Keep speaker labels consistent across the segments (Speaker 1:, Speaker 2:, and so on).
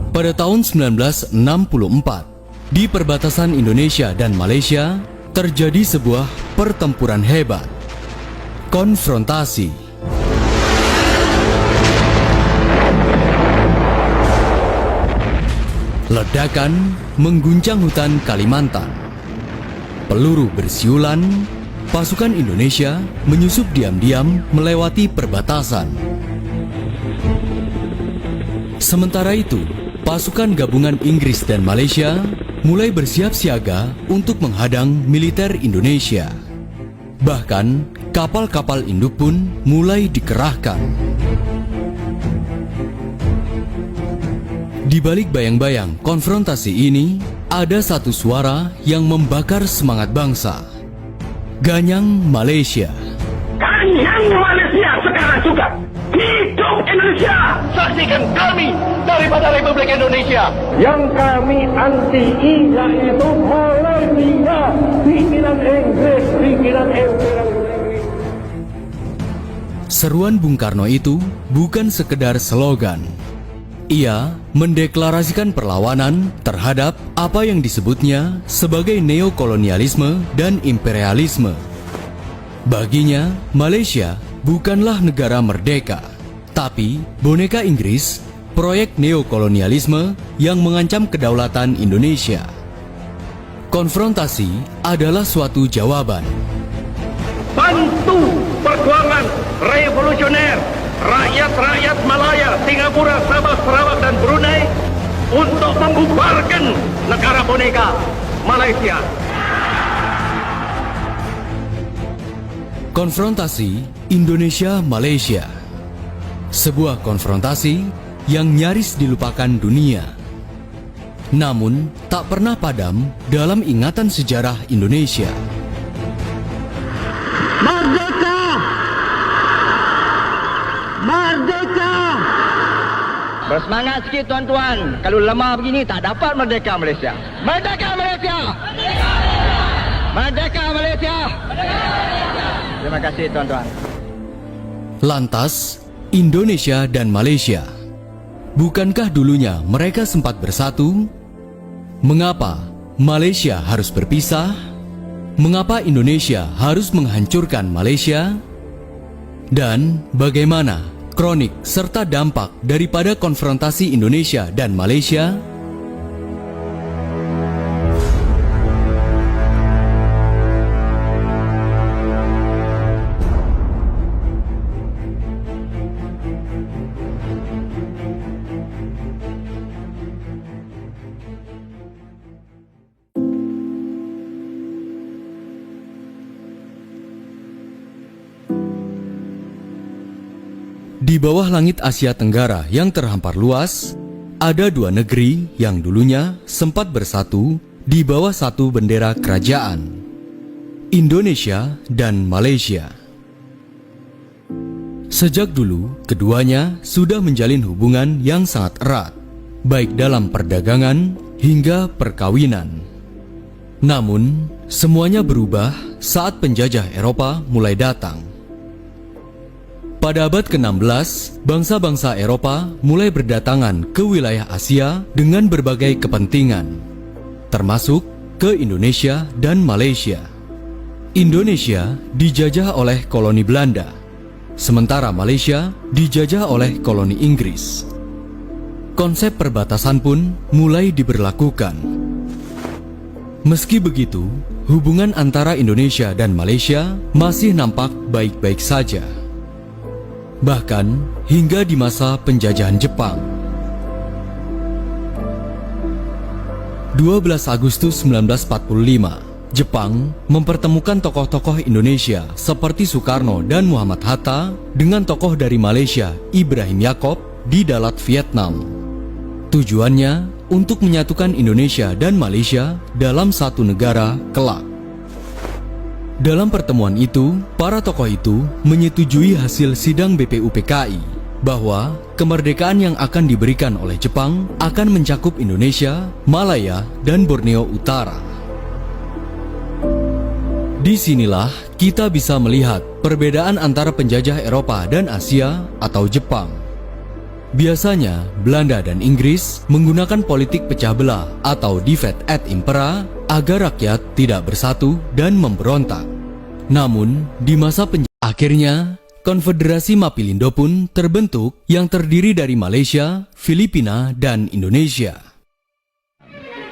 Speaker 1: Pada tahun 1964, di perbatasan Indonesia dan Malaysia, terjadi sebuah pertempuran hebat. Konfrontasi. Ledakan mengguncang hutan Kalimantan. Peluru bersiulan, pasukan Indonesia menyusup diam-diam melewati perbatasan. Sementara itu, pasukan gabungan Inggris dan Malaysia mulai bersiap siaga untuk menghadang militer Indonesia. Bahkan, kapal-kapal induk pun mulai dikerahkan. Di balik bayang-bayang konfrontasi ini, ada satu suara yang membakar semangat bangsa. Ganyang Malaysia.
Speaker 2: Ganyang Malaysia sekarang juga. Hidup Indonesia. Saksikan kami daripada Republik Indonesia. Yang kami anti yaitu Malaysia. Pikiran Inggris, pikiran Inggris.
Speaker 1: Seruan Bung Karno itu bukan sekedar slogan. Ia mendeklarasikan perlawanan terhadap apa yang disebutnya sebagai neokolonialisme dan imperialisme. Baginya, Malaysia bukanlah negara merdeka, tapi boneka Inggris, proyek neokolonialisme yang mengancam kedaulatan Indonesia. Konfrontasi adalah suatu jawaban.
Speaker 2: Bantu perjuangan revolusioner rakyat-rakyat Malaya, Singapura, Sabah, Sarawak dan Brunei untuk membubarkan negara boneka Malaysia.
Speaker 1: Konfrontasi Indonesia-Malaysia. Sebuah konfrontasi yang nyaris dilupakan dunia. Namun, tak pernah padam dalam ingatan sejarah Indonesia.
Speaker 2: Merdeka! Merdeka!
Speaker 3: Bersemangat sikit tuan-tuan. Kalau lemah begini tak dapat merdeka Malaysia. Merdeka Malaysia! Merdeka Malaysia! Terima kasih tuan-tuan.
Speaker 1: Lantas, Indonesia dan Malaysia. Bukankah dulunya mereka sempat bersatu? Mengapa Malaysia harus berpisah? Mengapa Indonesia harus menghancurkan Malaysia? Dan bagaimana kronik serta dampak daripada konfrontasi Indonesia dan Malaysia? Di bawah langit Asia Tenggara yang terhampar luas, ada dua negeri yang dulunya sempat bersatu di bawah satu bendera kerajaan, Indonesia dan Malaysia. Sejak dulu, keduanya sudah menjalin hubungan yang sangat erat, baik dalam perdagangan hingga perkawinan. Namun, semuanya berubah saat penjajah Eropa mulai datang. Pada abad ke-16, bangsa-bangsa Eropa mulai berdatangan ke wilayah Asia dengan berbagai kepentingan, termasuk ke Indonesia dan Malaysia. Indonesia dijajah oleh koloni Belanda, sementara Malaysia dijajah oleh koloni Inggris. Konsep perbatasan pun mulai diberlakukan. Meski begitu, hubungan antara Indonesia dan Malaysia masih nampak baik-baik saja. Bahkan hingga di masa penjajahan Jepang. 12 Agustus 1945, Jepang mempertemukan tokoh-tokoh Indonesia seperti Soekarno dan Muhammad Hatta dengan tokoh dari Malaysia, Ibrahim Yaakob, di Dalat, Vietnam. Tujuannya untuk menyatukan Indonesia dan Malaysia dalam satu negara kelak. Dalam pertemuan itu, para tokoh itu menyetujui hasil sidang BPUPKI bahwa kemerdekaan yang akan diberikan oleh Jepang akan mencakup Indonesia, Malaya, dan Borneo Utara. Disinilah kita bisa melihat perbedaan antara penjajah Eropa dan Asia atau Jepang. Biasanya, Belanda dan Inggris menggunakan politik pecah belah atau divide et impera agar rakyat tidak bersatu dan memberontak. Namun, di masa akhirnya, Konfederasi Mapilindu pun terbentuk yang terdiri dari Malaysia, Filipina, dan Indonesia.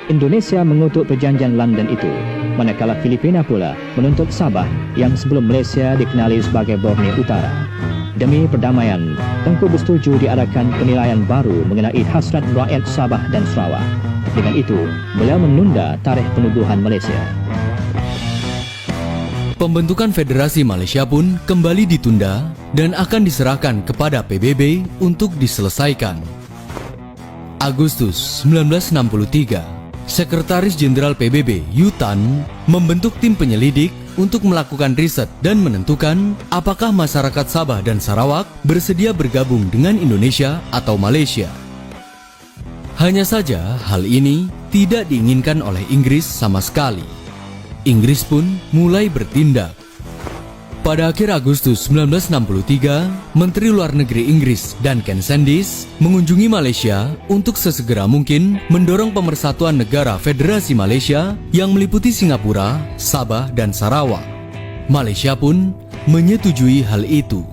Speaker 4: Indonesia mengutuk perjanjian London itu, manakala Filipina pula menuntut Sabah yang sebelum Malaysia dikenali sebagai Borneo Utara. Demi perdamaian, Tengku bersetuju diadakan penilaian baru mengenai hasrat rakyat Sabah dan Sarawak. Dengan itu, beliau menunda tarikh penubuhan Malaysia.
Speaker 1: Pembentukan Federasi Malaysia pun kembali ditunda dan akan diserahkan kepada PBB untuk diselesaikan. Agustus 1963, Sekretaris Jenderal PBB U Tan membentuk tim penyelidik untuk melakukan riset dan menentukan apakah masyarakat Sabah dan Sarawak bersedia bergabung dengan Indonesia atau Malaysia. Hanya saja hal ini tidak diinginkan oleh Inggris sama sekali. Inggris pun mulai bertindak. Pada akhir Agustus 1963, Menteri Luar Negeri Inggris dan Ken Sandys mengunjungi Malaysia untuk sesegera mungkin mendorong pemersatuan negara Federasi Malaysia yang meliputi Singapura, Sabah, dan Sarawak. Malaysia pun menyetujui hal itu.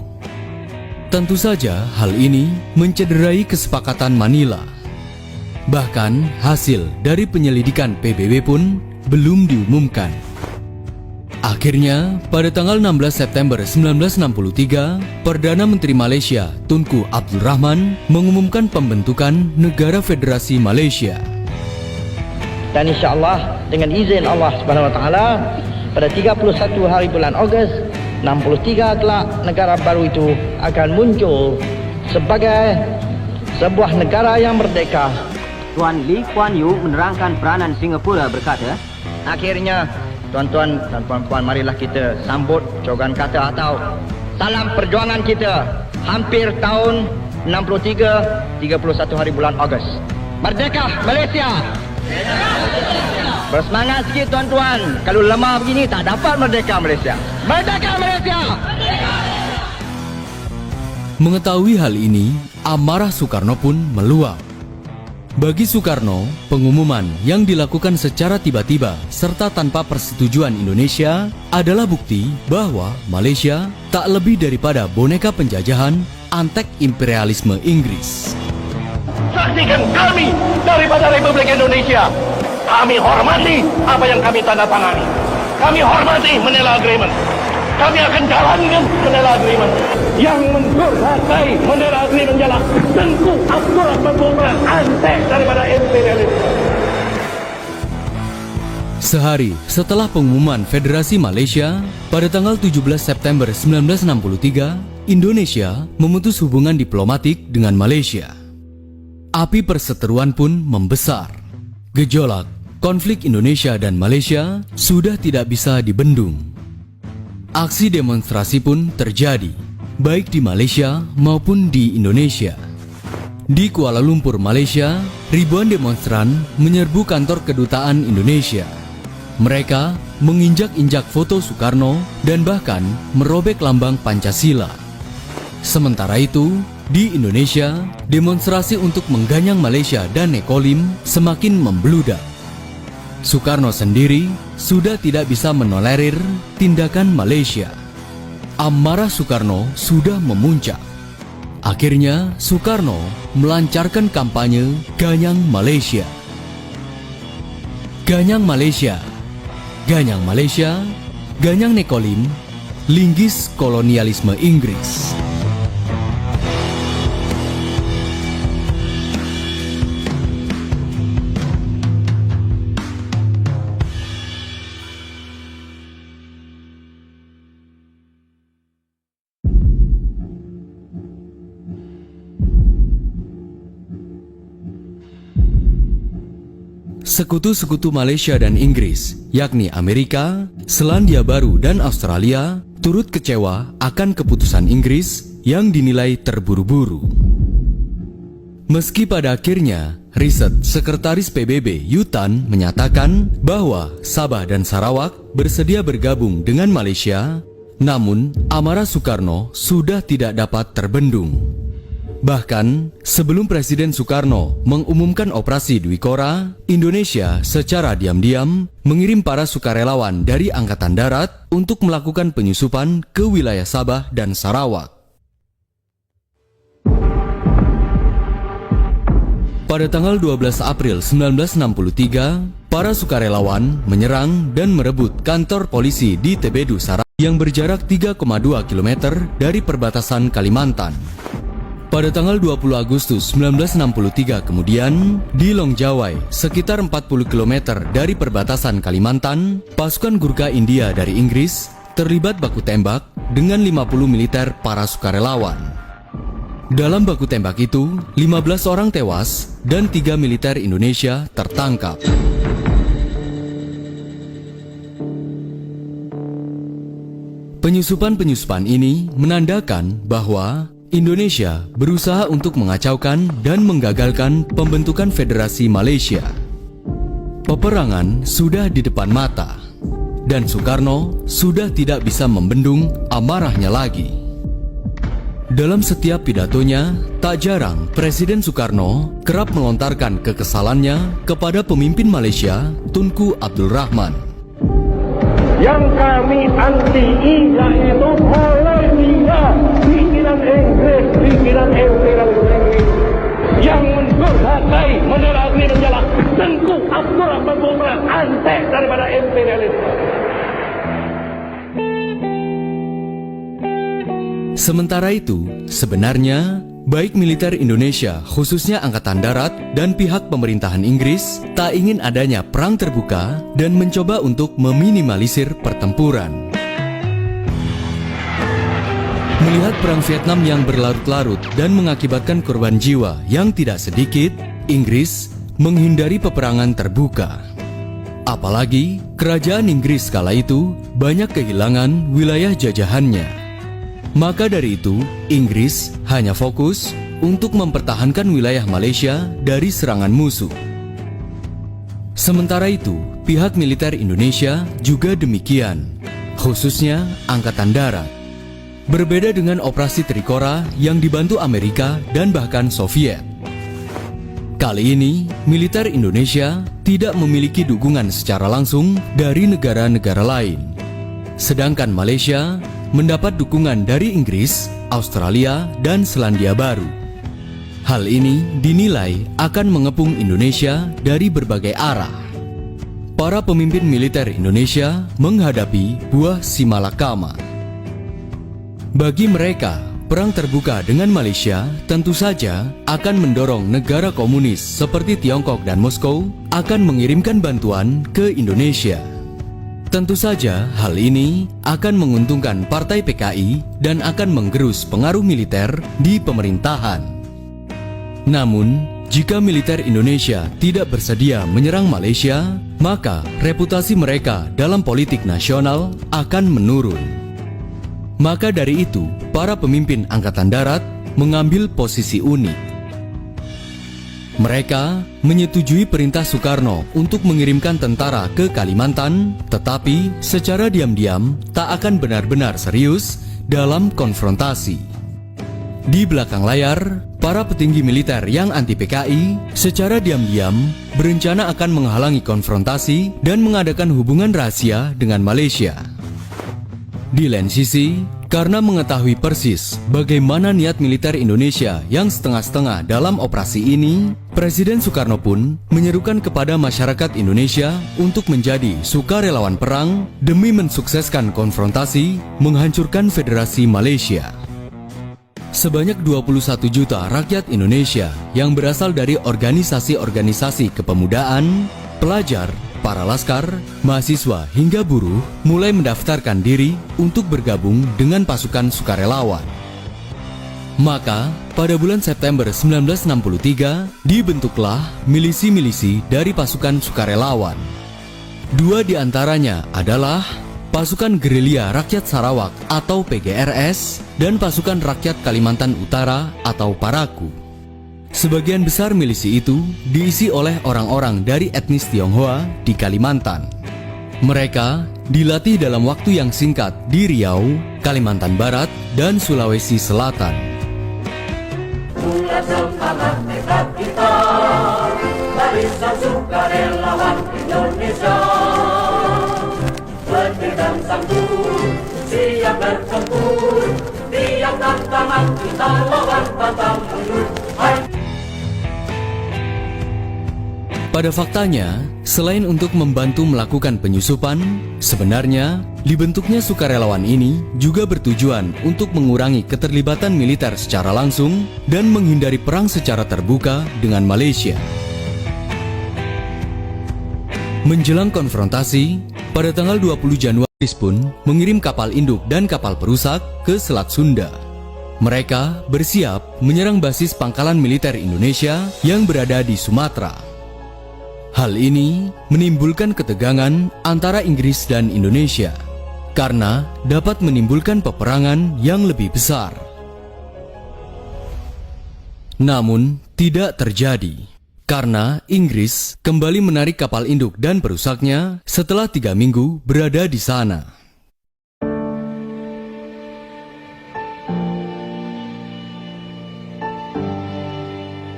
Speaker 1: Tentu saja hal ini mencederai kesepakatan Manila. Bahkan hasil dari penyelidikan PBB pun belum diumumkan. Akhirnya, pada tanggal 16 September 1963, Perdana Menteri Malaysia Tunku Abdul Rahman mengumumkan pembentukan Negara Federasi Malaysia.
Speaker 3: Dan insya-Allah dengan izin Allah Subhanahu Wa Taala pada 31 hari bulan Ogos 63 kelak negara baru itu akan muncul sebagai sebuah negara yang merdeka.
Speaker 5: Tuan Lee Kuan Yew menerangkan peranan Singapura berkata,
Speaker 3: Akhirnya, tuan-tuan dan puan-puan, marilah kita sambut cogan kata atau salam perjuangan kita hampir tahun 63, 31 hari bulan Ogos. Merdeka Malaysia! Bersemangat sikit tuan-tuan. Kalau lemah begini tak dapat merdeka Malaysia. Merdeka Malaysia!
Speaker 1: Mengetahui hal ini, amarah Soekarno pun meluap. Bagi Soekarno, pengumuman yang dilakukan secara tiba-tiba serta tanpa persetujuan Indonesia adalah bukti bahwa Malaysia tak lebih daripada boneka penjajahan antek imperialisme Inggris.
Speaker 2: Saksikan kami daripada Republik Indonesia. Kami hormati apa yang kami tanda tangani. Kami hormati Manila Agreement. Kami akan jalankan Manila Agreement. Yang mendurhakai Manila Agreement ialah Tengku Abdul Rahman bukan antek daripada imperialisme.
Speaker 1: Sehari setelah pengumuman Federasi Malaysia, pada tanggal 17 September 1963, Indonesia memutus hubungan diplomatik dengan Malaysia. Api perseteruan pun membesar. Gejolak, konflik Indonesia dan Malaysia sudah tidak bisa dibendung. Aksi demonstrasi pun terjadi, baik di Malaysia maupun di Indonesia. Di Kuala Lumpur, Malaysia, ribuan demonstran menyerbu kantor kedutaan Indonesia. Mereka menginjak-injak foto Soekarno dan bahkan merobek lambang Pancasila. Sementara itu, di Indonesia, demonstrasi untuk mengganyang Malaysia dan Nekolim semakin membludak. Soekarno sendiri sudah tidak bisa menolerir tindakan Malaysia. Amarah Soekarno sudah memuncak. Akhirnya, Soekarno melancarkan kampanye Ganyang Malaysia. Ganyang Malaysia, Ganyang Malaysia, Ganyang Nekolim, linggis kolonialisme Inggris. Sekutu-sekutu Malaysia dan Inggris, yakni Amerika, Selandia Baru, dan Australia, turut kecewa akan keputusan Inggris yang dinilai terburu-buru. Meski pada akhirnya, riset Sekretaris PBB U Tan menyatakan bahwa Sabah dan Sarawak bersedia bergabung dengan Malaysia, namun amarah Soekarno sudah tidak dapat terbendung. Bahkan, sebelum Presiden Soekarno mengumumkan operasi Dwi Kora, Indonesia secara diam-diam mengirim para sukarelawan dari Angkatan Darat untuk melakukan penyusupan ke wilayah Sabah dan Sarawak. Pada tanggal 12 April 1963, para sukarelawan menyerang dan merebut kantor polisi di Tebedu, Sarawak yang berjarak 3,2 km dari perbatasan Kalimantan. Pada tanggal 20 Agustus 1963 kemudian, di Longjawai, sekitar 40 km dari perbatasan Kalimantan, pasukan Gurkha India dari Inggris terlibat baku tembak dengan 50 militer para sukarelawan. Dalam baku tembak itu, 15 orang tewas dan 3 militer Indonesia tertangkap. Penyusupan-penyusupan ini menandakan bahwa Indonesia berusaha untuk mengacaukan dan menggagalkan pembentukan Federasi Malaysia. Peperangan sudah di depan mata, dan Soekarno sudah tidak bisa membendung amarahnya lagi. Dalam setiap pidatonya, tak jarang Presiden Soekarno kerap melontarkan kekesalannya kepada pemimpin Malaysia, Tunku Abdul Rahman.
Speaker 2: Yang kami anti-i yaitu Malaysia, pikiran Inggris, pikiran imperialis Inggris yang mendurhakai, menerangi menjalan Tunku Abdul Rahman bukan antek daripada imperialis.
Speaker 1: Sementara itu, sebenarnya baik militer Indonesia, khususnya Angkatan Darat, dan pihak pemerintahan Inggris tak ingin adanya perang terbuka dan mencoba untuk meminimalisir pertempuran. Melihat perang Vietnam yang berlarut-larut dan mengakibatkan korban jiwa yang tidak sedikit, Inggris menghindari peperangan terbuka. Apalagi, kerajaan Inggris kala itu banyak kehilangan wilayah jajahannya. Maka dari itu, Inggris hanya fokus untuk mempertahankan wilayah Malaysia dari serangan musuh. Sementara itu, pihak militer Indonesia juga demikian, khususnya Angkatan Darat. Berbeda dengan operasi Trikora yang dibantu Amerika dan bahkan Soviet. Kali ini, militer Indonesia tidak memiliki dukungan secara langsung dari negara-negara lain. Sedangkan Malaysia mendapat dukungan dari Inggris, Australia, dan Selandia Baru. Hal ini dinilai akan mengepung Indonesia dari berbagai arah. Para pemimpin militer Indonesia menghadapi buah simalakama. Bagi mereka, perang terbuka dengan Malaysia tentu saja akan mendorong negara komunis seperti Tiongkok dan Moskow akan mengirimkan bantuan ke Indonesia. Tentu saja hal ini akan menguntungkan Partai PKI dan akan menggerus pengaruh militer di pemerintahan. Namun, jika militer Indonesia tidak bersedia menyerang Malaysia, maka reputasi mereka dalam politik nasional akan menurun. Maka dari itu, para pemimpin Angkatan Darat mengambil posisi unik. Mereka menyetujui perintah Soekarno untuk mengirimkan tentara ke Kalimantan, tetapi secara diam-diam tak akan benar-benar serius dalam konfrontasi. Di belakang layar, para petinggi militer yang anti PKI secara diam-diam berencana akan menghalangi konfrontasi dan mengadakan hubungan rahasia dengan Malaysia. Di lain sisi, karena mengetahui persis bagaimana niat militer Indonesia yang setengah-setengah dalam operasi ini, Presiden Soekarno pun menyerukan kepada masyarakat Indonesia untuk menjadi sukarelawan perang demi mensukseskan konfrontasi menghancurkan Federasi Malaysia. Sebanyak 21 juta rakyat Indonesia yang berasal dari organisasi-organisasi kepemudaan, pelajar, para laskar, mahasiswa hingga buruh mulai mendaftarkan diri untuk bergabung dengan pasukan sukarelawan. Maka, pada bulan September 1963, dibentuklah milisi-milisi dari pasukan sukarelawan. Dua di antaranya adalah Pasukan Gerilya Rakyat Sarawak atau PGRS dan Pasukan Rakyat Kalimantan Utara atau PARAKU. Sebagian besar milisi itu diisi oleh orang-orang dari etnis Tionghoa di Kalimantan. Mereka dilatih dalam waktu yang singkat di Riau, Kalimantan Barat, dan Sulawesi Selatan.
Speaker 6: semangat tekad kita, barisan sukarelawan Indonesia. Berdiri dan sanggup, siap bertempur, tiap tantangan kita lawan pantang mundur.
Speaker 1: Pada faktanya, selain untuk membantu melakukan penyusupan, sebenarnya dibentuknya sukarelawan ini juga bertujuan untuk mengurangi keterlibatan militer secara langsung dan menghindari perang secara terbuka dengan Malaysia. Menjelang konfrontasi, pada tanggal 20 Januari pun mengirim kapal induk dan kapal perusak ke Selat Sunda. Mereka bersiap menyerang basis pangkalan militer Indonesia yang berada di Sumatera. Hal ini menimbulkan ketegangan antara Inggris dan Indonesia karena dapat menimbulkan peperangan yang lebih besar. Namun tidak terjadi karena Inggris kembali menarik kapal induk dan perusaknya setelah 3 minggu berada di sana.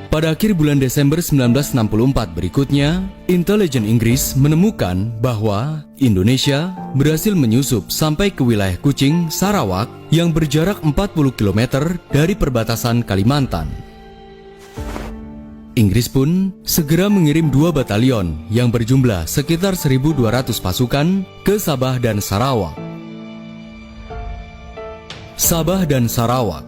Speaker 1: Pada akhir bulan Desember 1964 berikutnya, intelijen Inggris menemukan bahwa Indonesia berhasil menyusup sampai ke wilayah Kuching, Sarawak yang berjarak 40 km dari perbatasan Kalimantan. Inggris pun segera mengirim 2 batalion yang berjumlah sekitar 1.200 pasukan ke Sabah dan Sarawak. Sabah dan Sarawak,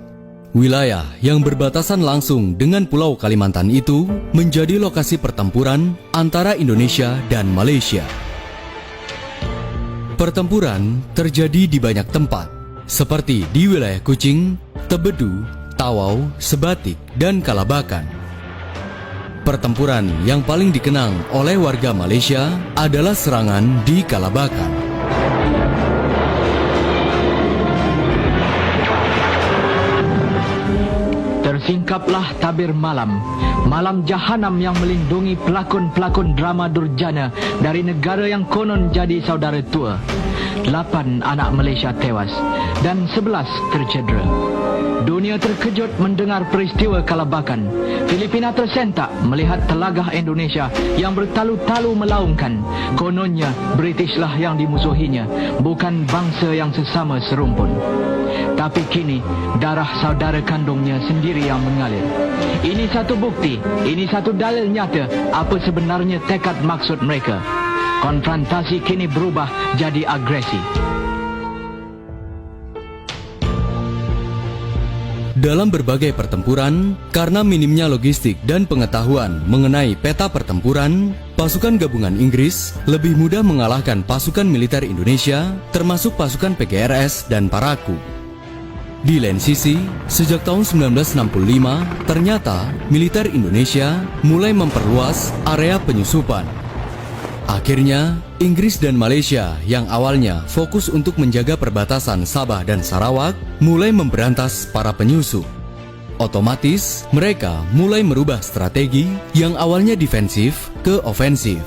Speaker 1: wilayah yang berbatasan langsung dengan Pulau Kalimantan itu, menjadi lokasi pertempuran antara Indonesia dan Malaysia. Pertempuran terjadi di banyak tempat, seperti di wilayah Kuching, Tebedu, Tawau, Sebatik, dan Kalabakan. Pertempuran yang paling dikenang oleh warga Malaysia adalah serangan di Kalabakan.
Speaker 7: Tersingkaplah tabir malam, malam jahanam yang melindungi pelakon-pelakon drama durjana dari negara yang konon jadi saudara tua. 8 anak Malaysia tewas dan 11 tercedera. Dunia terkejut mendengar peristiwa Kalabakan. Filipina tersentak melihat telagah Indonesia yang bertalu-talu melaungkan. Kononnya Britishlah yang dimusuhinya, bukan bangsa yang sesama serumpun. Tapi kini darah saudara kandungnya sendiri yang mengalir. Ini satu bukti, ini satu dalil nyata apa sebenarnya tekad maksud mereka. Konfrontasi kini berubah jadi agresi.
Speaker 1: Dalam berbagai pertempuran, karena minimnya logistik dan pengetahuan mengenai peta pertempuran, pasukan gabungan Inggris lebih mudah mengalahkan pasukan militer Indonesia, termasuk pasukan PGRS dan Paraku. Di lain sisi, sejak tahun 1965, ternyata militer Indonesia mulai memperluas area penyusupan. Akhirnya, Inggris dan Malaysia yang awalnya fokus untuk menjaga perbatasan Sabah dan Sarawak mulai memberantas para penyusup. Otomatis, mereka mulai merubah strategi yang awalnya defensif ke ofensif.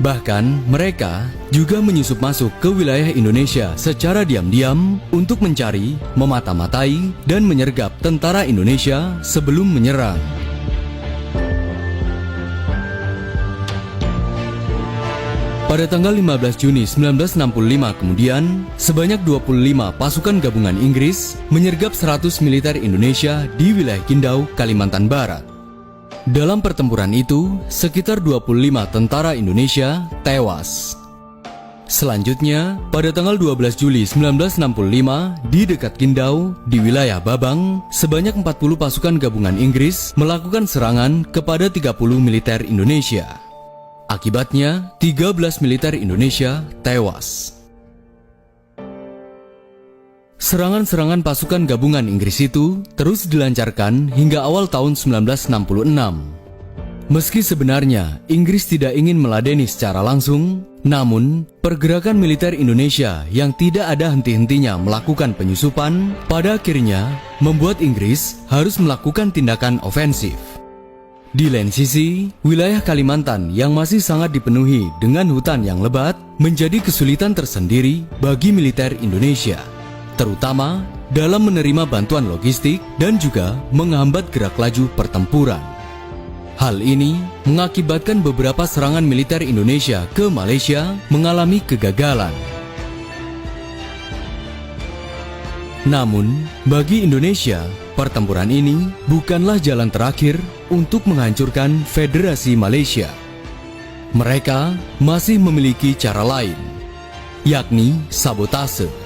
Speaker 1: Bahkan, mereka juga menyusup masuk ke wilayah Indonesia secara diam-diam untuk mencari, memata-matai, dan menyergap tentara Indonesia sebelum menyerang. Pada tanggal 15 Juni 1965 kemudian, sebanyak 25 pasukan gabungan Inggris menyergap 100 militer Indonesia di wilayah Kindau, Kalimantan Barat. Dalam pertempuran itu, sekitar 25 tentara Indonesia tewas. Selanjutnya, pada tanggal 12 Juli 1965, di dekat Kindau, di wilayah Babang, sebanyak 40 pasukan gabungan Inggris melakukan serangan kepada 30 militer Indonesia. Akibatnya, 13 militer Indonesia tewas. Serangan-serangan pasukan gabungan Inggris itu terus dilancarkan hingga awal tahun 1966. Meski sebenarnya Inggris tidak ingin meladeni secara langsung, namun pergerakan militer Indonesia yang tidak ada henti-hentinya melakukan penyusupan pada akhirnya membuat Inggris harus melakukan tindakan ofensif. Di lain sisi, wilayah Kalimantan yang masih sangat dipenuhi dengan hutan yang lebat menjadi kesulitan tersendiri bagi militer Indonesia, terutama dalam menerima bantuan logistik dan juga menghambat gerak laju pertempuran. Hal ini mengakibatkan beberapa serangan militer Indonesia ke Malaysia mengalami kegagalan. Namun, bagi Indonesia, pertempuran ini bukanlah jalan terakhir untuk menghancurkan Federasi Malaysia. Mereka masih memiliki cara lain, yakni sabotase.